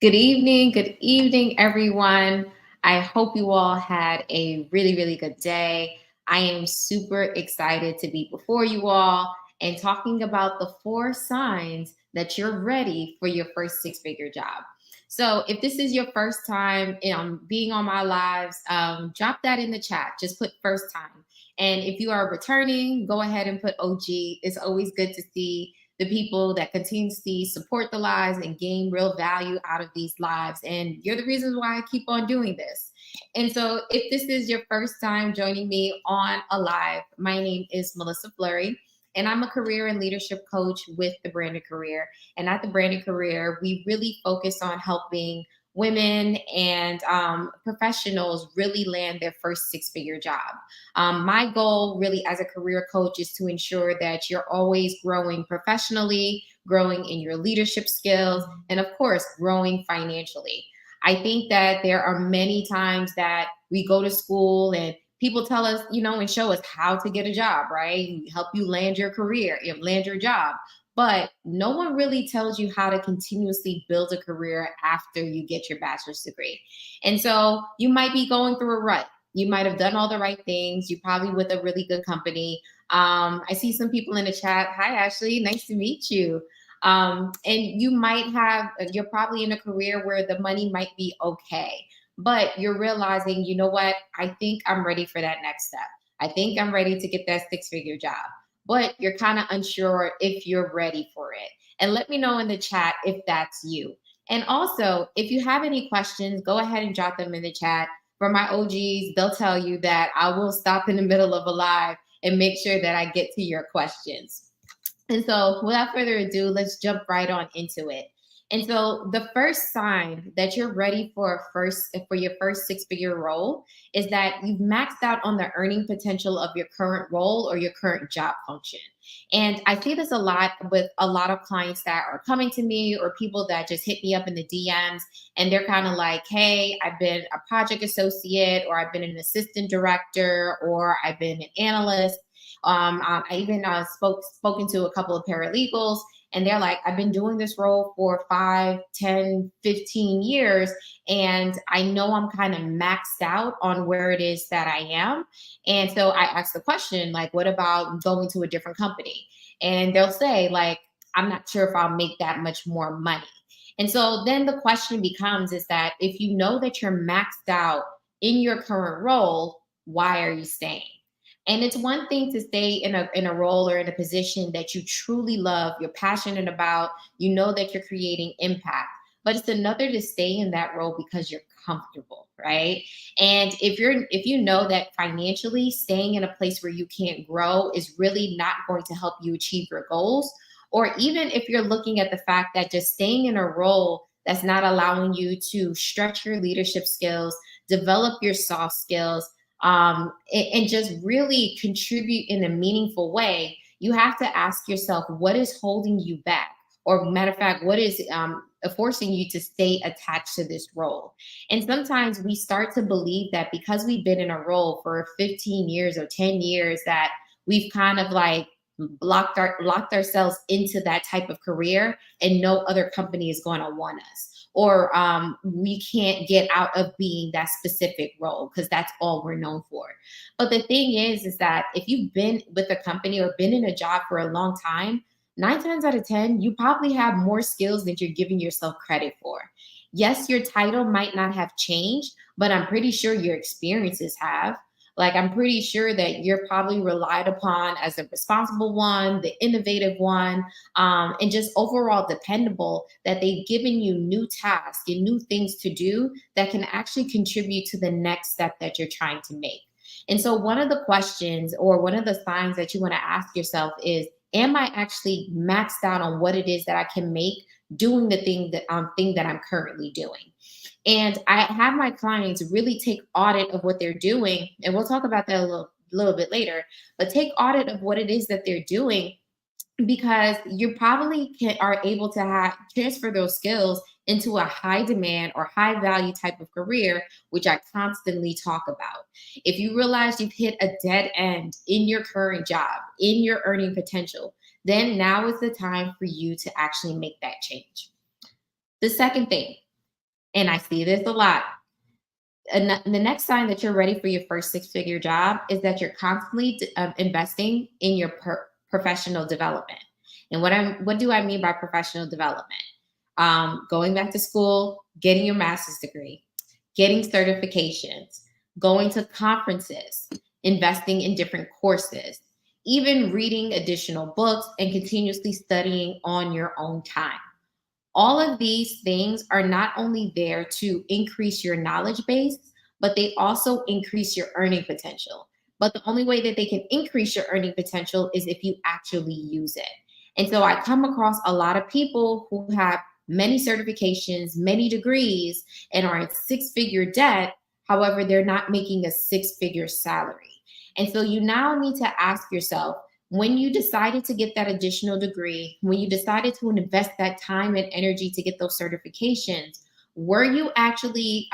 Good evening, everyone. I hope you all had a really, really good day. I am super excited to be before you all and talking about the four signs that you're ready for your first six-figure job. So, if this is your first time being on my lives, drop that in the chat. Just put first time. And if you are returning, go ahead and put OG. It's always good to see the people that continuously support the lives and gain real value out of these lives. And you're the reasons why I keep on doing this. And so, if this is your first time joining me on a live, my name is Melissa Flurry, and I'm a career and leadership coach with the Branded Career. And at the Branded Career, we really focus on helping women and professionals really land their first six-figure job. My goal, really, as a career coach, is to ensure that you're always growing professionally, growing in your leadership skills, and of course, growing financially. I think that there are many times that we go to school and people tell us, and show us how to get a job, right? Help you land your career, land your job. But no one really tells you how to continuously build a career after you get your bachelor's degree. And so you might be going through a rut. You might have done all the right things. You're probably with a really good company. I see some people in the chat. Hi, Ashley. Nice to meet you. And you're probably in a career where the money might be okay, but you're realizing, you know what? I think I'm ready for that next step. I think I'm ready to get that six-figure job, but you're kind of unsure if you're ready for it. And let me know in the chat if that's you. And also, if you have any questions, go ahead and drop them in the chat. For my OGs, they'll tell you that I will stop in the middle of a live and make sure that I get to your questions. And so, without further ado, let's jump right on into it. And so, the first sign that you're ready for your first six-figure role is that you've maxed out on the earning potential of your current role or your current job function. And I see this a lot with a lot of clients that are coming to me or people that just hit me up in the DMs and they're kind of like, "Hey, I've been a project associate, or I've been an assistant director, or I've been an analyst." I even spoken to a couple of paralegals, and they're like, I've been doing this role for 5, 10, 15 years, and I know I'm kind of maxed out on where it is that I am. And so I asked the question, like, what about going to a different company? And they'll say, like, I'm not sure if I'll make that much more money. And so then the question becomes is that if you know that you're maxed out in your current role, why are you staying? And it's one thing to stay in a role or in a position that you truly love, you're passionate about, you know that you're creating impact. But it's another to stay in that role because you're comfortable, right? And if you know that financially staying in a place where you can't grow is really not going to help you achieve your goals, or even if you're looking at the fact that just staying in a role that's not allowing you to stretch your leadership skills, develop your soft skills, and just really contribute in a meaningful way, you have to ask yourself what is holding you back? Or, matter of fact, what is forcing you to stay attached to this role? And sometimes we start to believe that because we've been in a role for 15 years or 10 years, that we've kind of like locked ourselves into that type of career, and no other company is going to want us, or we can't get out of being that specific role because that's all we're known for. But the thing is that if you've been with a company or been in a job for a long time, 9 times out of 10, you probably have more skills than you're giving yourself credit for. Yes, your title might not have changed, but I'm pretty sure your experiences have. Like, I'm pretty sure that you're probably relied upon as the responsible one, the innovative one, and just overall dependable, that they've given you new tasks and new things to do that can actually contribute to the next step that you're trying to make. And so, one of the questions or one of the signs that you want to ask yourself is, am I actually maxed out on what it is that I can make doing the thing that I'm currently doing? And I have my clients really take audit of what they're doing, and we'll talk about that a little bit later. But take audit of what it is that they're doing, because you probably are able to transfer those skills into a high demand or high value type of career, which I constantly talk about. If you realize you've hit a dead end in your current job, in your earning potential, then now is the time for you to actually make that change. The second thing, And I see this a lot. And the next sign that you're ready for your first six-figure job is that you're constantly investing in your professional development. And what do I mean by professional development? Going back to school, getting your master's degree, getting certifications, going to conferences, investing in different courses, even reading additional books and continuously studying on your own time. All of these things are not only there to increase your knowledge base, but they also increase your earning potential. But the only way that they can increase your earning potential is if you actually use it. And so I come across a lot of people who have many certifications, many degrees, and are in six-figure debt. However, they're not making a six-figure salary. And so you now need to ask yourself, when you decided to get that additional degree, when you decided to invest that time and energy to get those certifications, were you actually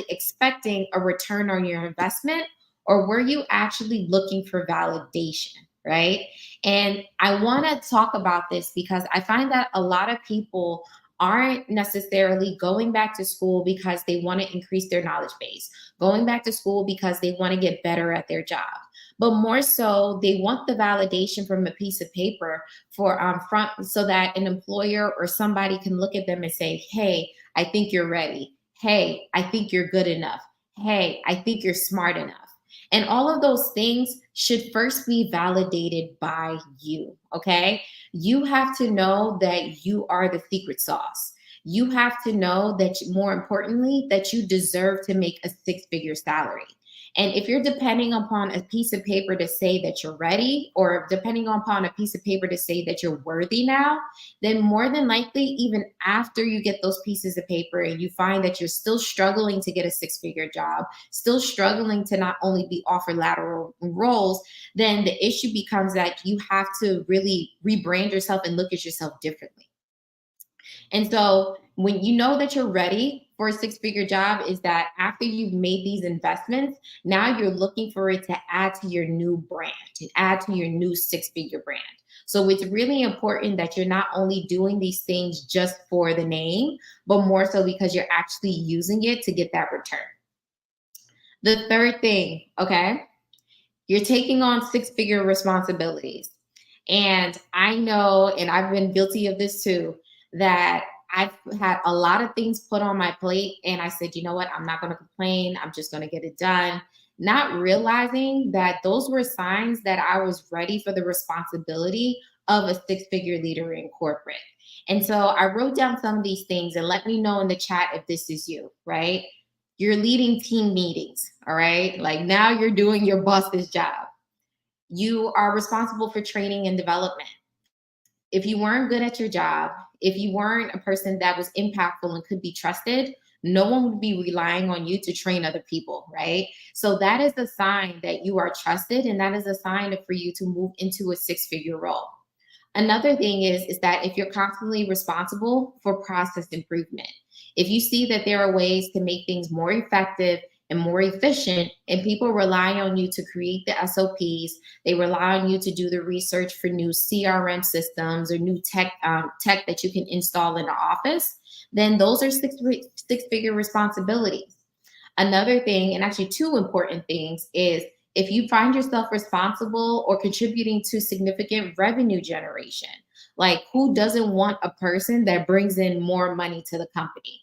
expecting a return on your investment, or were you actually looking for validation? Right. And I want to talk about this because I find that a lot of people aren't necessarily going back to school because they want to increase their knowledge base, going back to school because they want to get better at their job, but more so they want the validation from a piece of paper for front, so that an employer or somebody can look at them and say, hey, I think you're ready. Hey, I think you're good enough. Hey, I think you're smart enough. And all of those things should first be validated by you. Okay. You have to know that you are the secret sauce. You have to know that, more importantly, that you deserve to make a six-figure salary. And if you're depending upon a piece of paper to say that you're ready, or depending upon a piece of paper to say that you're worthy now, then more than likely, even after you get those pieces of paper and you find that you're still struggling to get a six-figure job, still struggling to not only be offered lateral roles, then the issue becomes that you have to really rebrand yourself and look at yourself differently. And so when you know that you're ready for a six-figure job, is that after you've made these investments, now you're looking for it to add to your new brand, to add to your new six-figure brand. So it's really important that you're not only doing these things just for the name, but more so because you're actually using it to get that return. The third thing, okay, you're taking on six-figure responsibilities. And I know, and I've been guilty of this too, that I've had a lot of things put on my plate. And I said, you know what? I'm not going to complain. I'm just going to get it done. Not realizing that those were signs that I was ready for the responsibility of a six-figure leader in corporate. And so I wrote down some of these things, and let me know in the chat if this is you, right? You're leading team meetings, all right? Like now you're doing your boss's job. You are responsible for training and development. If you weren't good at your job, if you weren't a person that was impactful and could be trusted, no one would be relying on you to train other people, right? So that is a sign that you are trusted, and that is a sign for you to move into a six-figure role. Another thing is that if you're constantly responsible for process improvement, if you see that there are ways to make things more effective and more efficient, and people rely on you to create the SOPs, they rely on you to do the research for new CRM systems or new tech that you can install in the office, then those are six-figure responsibilities. Another thing, and actually two important things, is if you find yourself responsible or contributing to significant revenue generation. Like, who doesn't want a person that brings in more money to the company?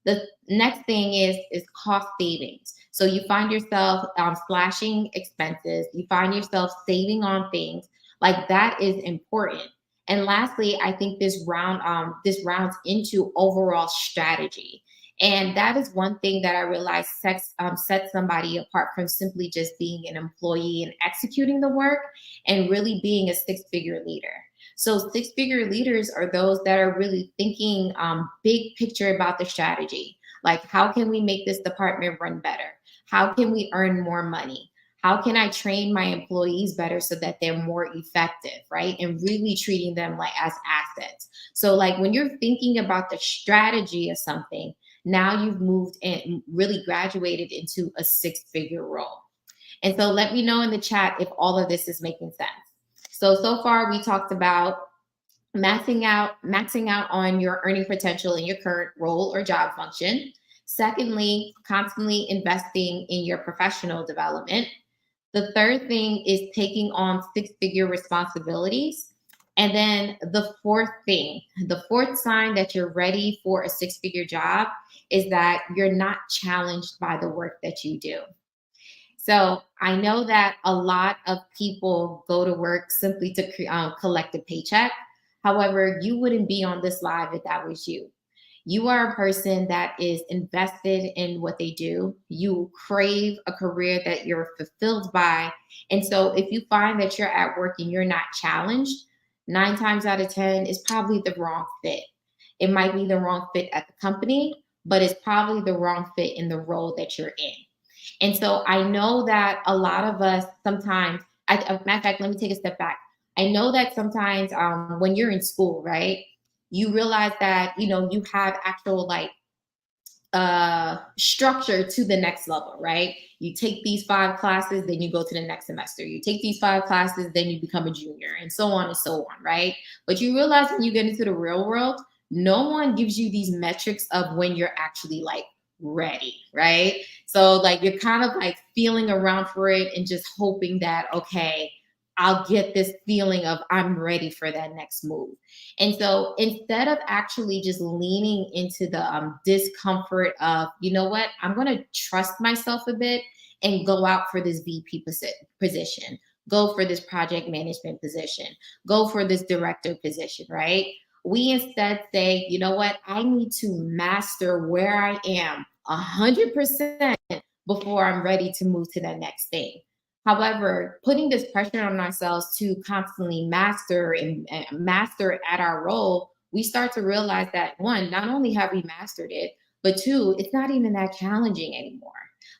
The next thing is cost savings. So you find yourself slashing expenses, you find yourself saving on things, like that is important. And lastly, I think this rounds into overall strategy. And that is one thing that I realized sets somebody apart from simply just being an employee and executing the work, and really being a six-figure leader. So six-figure leaders are those that are really thinking big picture about the strategy. Like, how can we make this department run better? How can we earn more money? How can I train my employees better so that they're more effective, right? And really treating them like as assets. So like when you're thinking about the strategy of something, now you've moved and really graduated into a six-figure role. And so let me know in the chat if all of this is making sense. So far we talked about maxing out on your earning potential in your current role or job function. Secondly, constantly investing in your professional development. The third thing is taking on six-figure responsibilities. And then the fourth sign that you're ready for a six-figure job is that you're not challenged by the work that you do. So I know that a lot of people go to work simply to collect a paycheck. However, you wouldn't be on this live if that was you. You are a person that is invested in what they do. You crave a career that you're fulfilled by. And so if you find that you're at work and you're not challenged, 9 times out of 10 is probably the wrong fit. It might be the wrong fit at the company, but it's probably the wrong fit in the role that you're in. And so I know that a lot of us sometimes, matter of fact, let me take a step back. I know that sometimes when you're in school, right, you realize that, you have actual like structure to the next level, right? You take these 5 classes, then you go to the next semester. You take these 5 classes, then you become a junior, and so on and so on, right? But you realize when you get into the real world, no one gives you these metrics of when you're actually like ready, right? So like you're kind of like feeling around for it and just hoping that, okay, I'll get this feeling of I'm ready for that next move. And so instead of actually just leaning into the discomfort of, you know what, I'm going to trust myself a bit and go out for this position, go for this project management position, go for this director position, right? We instead say, you know what, I need to master where I am 100% before I'm ready to move to that next thing. However, putting this pressure on ourselves to constantly and master at our role, we start to realize that one, not only have we mastered it, but two, it's not even that challenging anymore.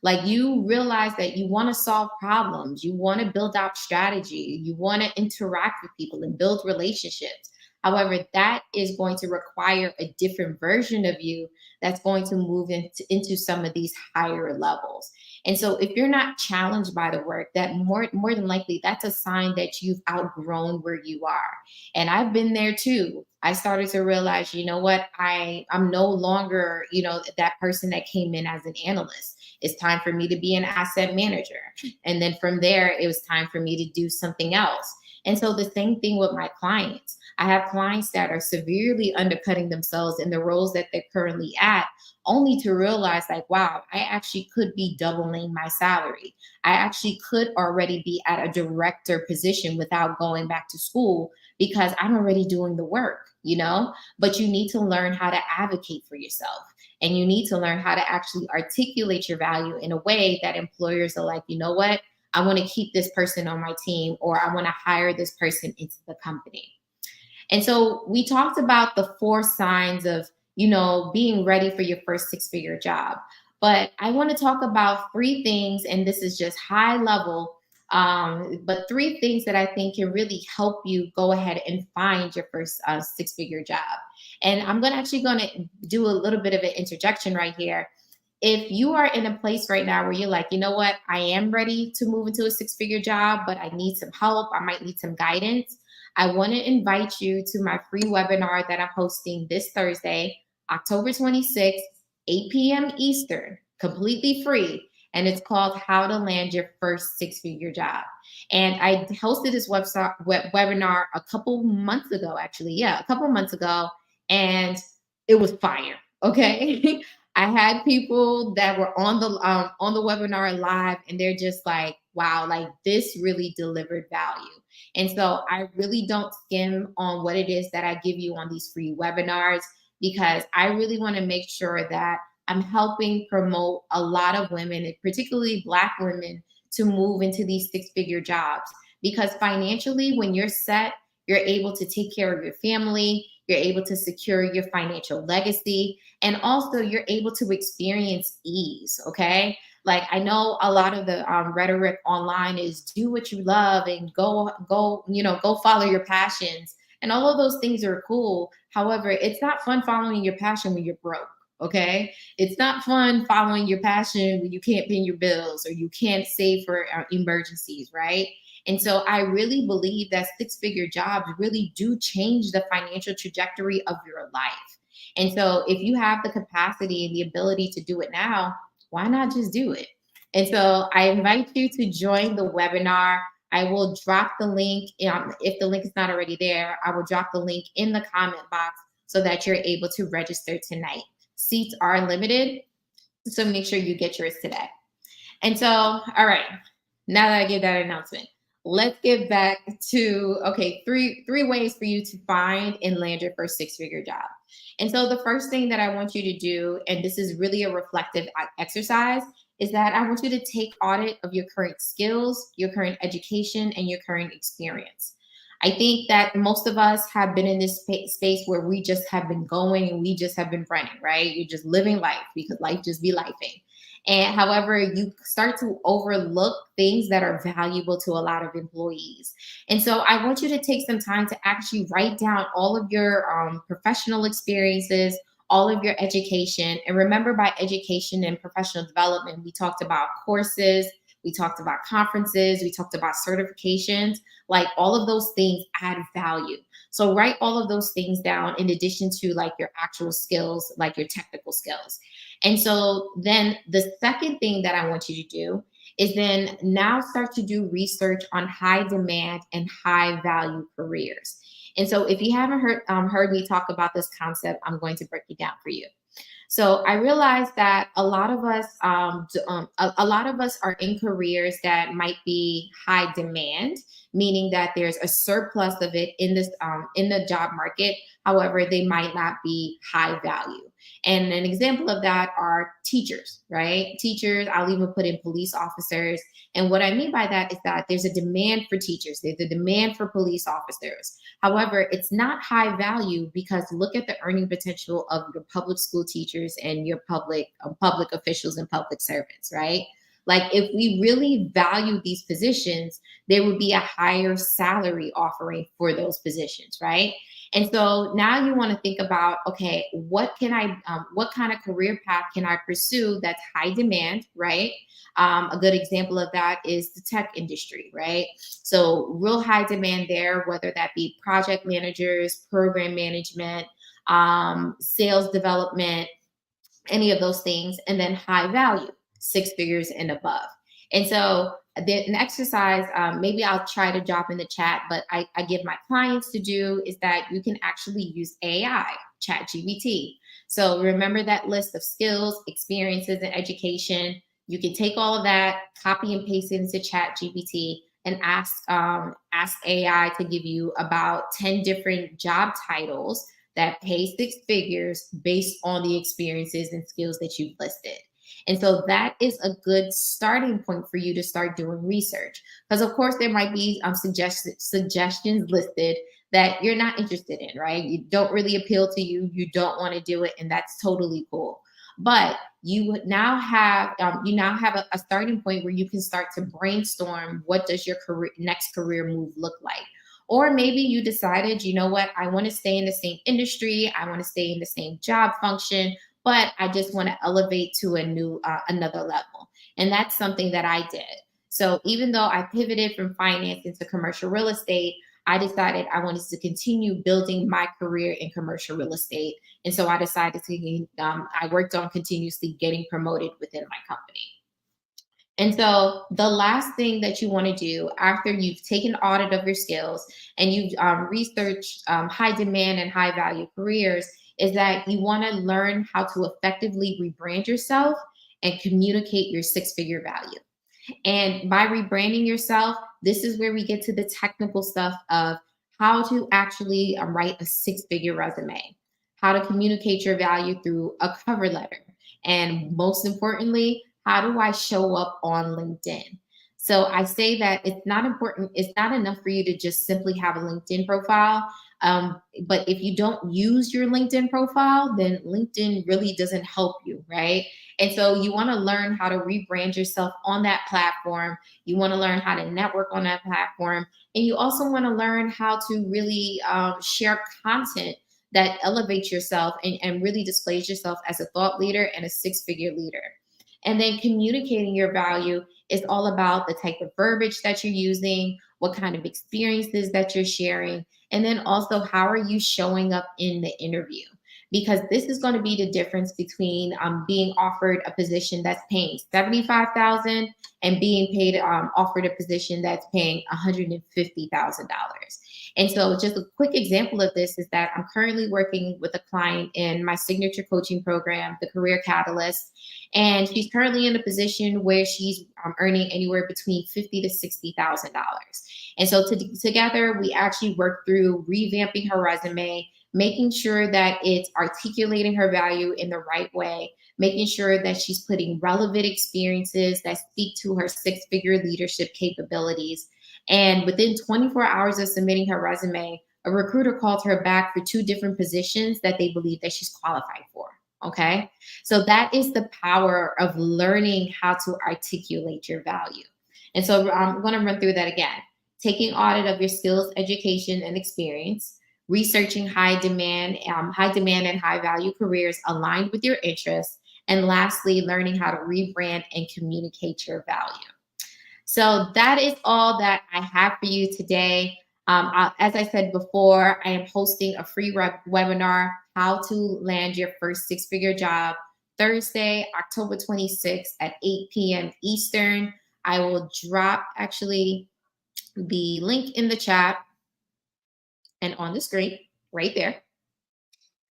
Like you realize that you want to solve problems, you want to build out strategy, you want to interact with people and build relationships. However, that is going to require a different version of you that's going to move into some of these higher levels. And so if you're not challenged by the work, that more than likely that's a sign that you've outgrown where you are. And I've been there too. I started to realize, you know what, I'm no longer, that person that came in as an analyst. It's time for me to be an asset manager. And then from there, it was time for me to do something else. And so the same thing with my clients. I have clients that are severely undercutting themselves in the roles that they're currently at, only to realize, like, wow, I actually could be doubling my salary. I actually could already be at a director position without going back to school because I'm already doing the work. But you need to learn how to advocate for yourself. And you need to learn how to actually articulate your value in a way that employers are like, you know what? I want to keep this person on my team, or I want to hire this person into the company. And so we talked about the 4 signs of, being ready for your first six-figure job. But I want to talk about 3 things, and this is just high level, but 3 things that I think can really help you go ahead and find your first six-figure job. And I'm actually going to do a little bit of an interjection right here. If you are in a place right now where you're like, you know what, I am ready to move into a six-figure job, but I need some help, I might need some guidance, I want to invite you to my free webinar that I'm hosting this Thursday, October 26th, 8 p.m. Eastern, completely free. And it's called How to Land Your First Six-Figure Job. And I hosted this webinar a couple months ago, actually. Yeah, a couple months ago. And it was fire. Okay. I had people that were on the webinar live, and they're just like, wow, like this really delivered value. And so I really don't skim on what it is that I give you on these free webinars, because I really want to make sure that I'm helping promote a lot of women, and particularly Black women, to move into these six-figure jobs. Because financially, when you're set, you're able to take care of your family, you're able to secure your financial legacy, and also you're able to experience ease. Okay. Like I know a lot of the rhetoric online is do what you love and go follow your passions. And all of those things are cool. However, it's not fun following your passion when you're broke. Okay. It's not fun following your passion when you can't pay your bills or you can't save for emergencies. Right. And so I really believe that six-figure jobs really do change the financial trajectory of your life. And so if you have the capacity and the ability to do it now, why not just do it? And so I invite you to join the webinar. I will drop the link. If the link is not already there, I will drop the link in the comment box so that you're able to register tonight. Seats are limited, so make sure you get yours today. And so, all right, now that I give that announcement, let's get back to three ways for you to find and land your first six-figure job. And so the first thing that I want you to do, and this is really a reflective exercise, is that I want you to take audit of your current skills, your current education, and your current experience. I think that most of us have been in this space where we just have been going and we just have been running, right? You're just living life because life just be lifing. And however, you start to overlook things that are valuable to a lot of employees. And so I want you to take some time to actually write down all of your professional experiences, all of your education. And remember, by education and professional development, we talked about courses, we talked about conferences, we talked about certifications. Like, all of those things add value. So write all of those things down in addition to like your actual skills, like your technical skills. And so then the second thing that I want you to do is then now start to do research on high demand and high value careers. And so if you haven't heard me talk about this concept, I'm going to break it down for you. So I realized that a lot of us, a lot of us are in careers that might be high demand, meaning that there's a surplus of it in the job market. However, they might not be high value. And an example of that are teachers, right? Teachers, I'll even put in police officers. And what I mean by that is that there's a demand for teachers, there's a demand for police officers. However, it's not high value because look at the earning potential of your public school teachers and your public officials and public servants, right? Like, if we really value these positions, there would be a higher salary offering for those positions, right? And so now you want to think about, okay, what kind of career path can I pursue that's high demand, right? A good example of that is the tech industry, right? So real high demand there, whether that be project managers, program management, sales development, any of those things, and then high value, six figures and above. And so an exercise, maybe I'll try to drop in the chat, but I give my clients to do is that you can actually use AI, ChatGPT. So remember that list of skills, experiences, and education. You can take all of that, copy and paste it into ChatGPT, and ask AI to give you about 10 different job titles that pay six figures based on the experiences and skills that you've listed. And so that is a good starting point for you to start doing research. Because of course there might be suggestions listed that you're not interested in, right? You don't really appeal to you. You don't want to do it, and that's totally cool. But you now have a starting point where you can start to brainstorm, what does your next career move look like? Or maybe you decided, you know what, I want to stay in the same industry, I want to stay in the same job function, but I just want to elevate to another level. And that's something that I did. So even though I pivoted from finance into commercial real estate, I decided I wanted to continue building my career in commercial real estate. And so I decided I worked on continuously getting promoted within my company. And so the last thing that you want to do after you've taken audit of your skills and you've researched high demand and high value careers is that you want to learn how to effectively rebrand yourself and communicate your six-figure value. And by rebranding yourself, this is where we get to the technical stuff of how to actually write a six-figure resume, how to communicate your value through a cover letter, and most importantly, how do I show up on LinkedIn? So I say that it's not important, it's not enough for you to just simply have a LinkedIn profile. But if you don't use your LinkedIn profile, then LinkedIn really doesn't help you, right? And so you want to learn how to rebrand yourself on that platform. You want to learn how to network on that platform. And you also want to learn how to really share content that elevates yourself and really displays yourself as a thought leader and a six-figure leader. And then communicating your value is all about the type of verbiage that you're using, what kind of experiences that you're sharing, and then also how are you showing up in the interview? Because this is going to be the difference between being offered a position that's paying 75,000 and being paid offered a position that's paying $150,000. And so, just a quick example of this is that I'm currently working with a client in my signature coaching program, the Career Catalyst, and she's currently in a position where she's earning anywhere between $50,000 to $60,000. And so, together, we actually worked through revamping her resume, making sure that it's articulating her value in the right way, making sure that she's putting relevant experiences that speak to her six-figure leadership capabilities. And within 24 hours of submitting her resume, a recruiter called her back for two different positions that they believe that she's qualified for. Okay. So that is the power of learning how to articulate your value. And so I'm going to run through that again. Taking audit of your skills, education, and experience, researching high demand and high value careers aligned with your interests, and lastly, learning how to rebrand and communicate your value. So that is all that I have for you today. As I said before, I am hosting a free webinar, How to Land Your First Six-Figure Job, Thursday, October 26th at 8 p.m. Eastern. I will drop actually the link in the chat and on the screen right there,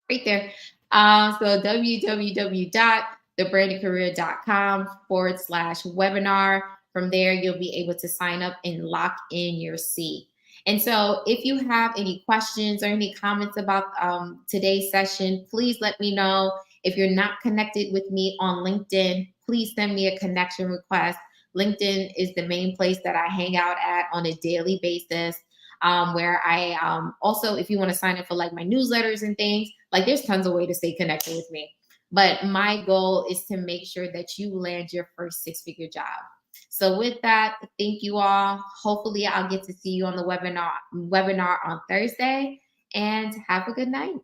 right there. So www.thebrandedcareer.com/webinar. From there, you'll be able to sign up and lock in your seat. And so if you have any questions or any comments about today's session, please let me know. If you're not connected with me on LinkedIn, please send me a connection request. LinkedIn is the main place that I hang out at on a daily basis. Where I also, if you want to sign up for like my newsletters and things, like there's tons of ways to stay connected with me. But my goal is to make sure that you land your first six-figure job. So with that, thank you all. Hopefully I'll get to see you on the webinar on Thursday, and have a good night.